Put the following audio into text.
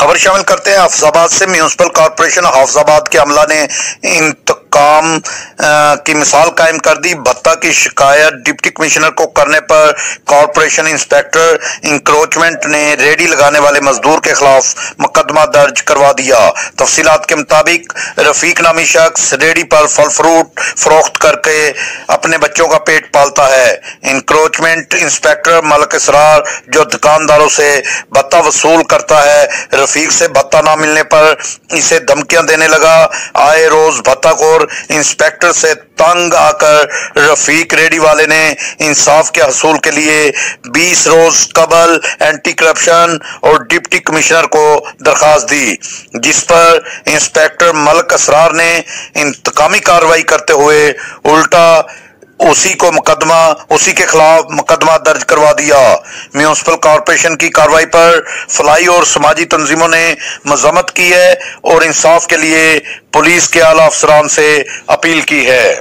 خبر شامل کرتے ہیں حافظ آباد سے۔ میونسپل کارپوریشن حافظ آباد کے عملہ نے انتقام کی مثال قائم کر دی۔ بھتہ کی شکایت ڈپٹی کمشنر کو کرنے پر کارپوریشن انسپیکٹر انکروچمنٹ نے ریڑھی لگانے والے مزدور کے خلاف مقدمہ درج کروا دیا۔ تفصیلات کے مطابق رفیق نامی شخص ریڑھی پر پھل فروٹ فروخت کر کے اپنے بچوں کا پیٹ پالتا ہے۔ انکروچمنٹ انسپیکٹر ملک اسرار جو دکانداروں سے بھتہ وصول کرتا ہے، رفیق سے بھتہ نہ ملنے پر اسے دھمکیاں دینے لگا۔ آئے روز بھتہ خور انسپیکٹر سے تنگ آ کر رفیق ریڑھی والے نے انصاف کے حصول کے لیے 20 روز قبل اینٹی کرپشن اور ڈپٹی کمشنر کو درخواست دی، جس پر انسپیکٹر ملک اسرار نے انتقامی کارروائی کرتے ہوئے الٹا اسی کے خلاف مقدمہ درج کروا دیا۔ میونسپل کارپوریشن کی کارروائی پر فلاحی اور سماجی تنظیموں نے مذمت کی ہے اور انصاف کے لیے پولیس کے اعلیٰ افسران سے اپیل کی ہے۔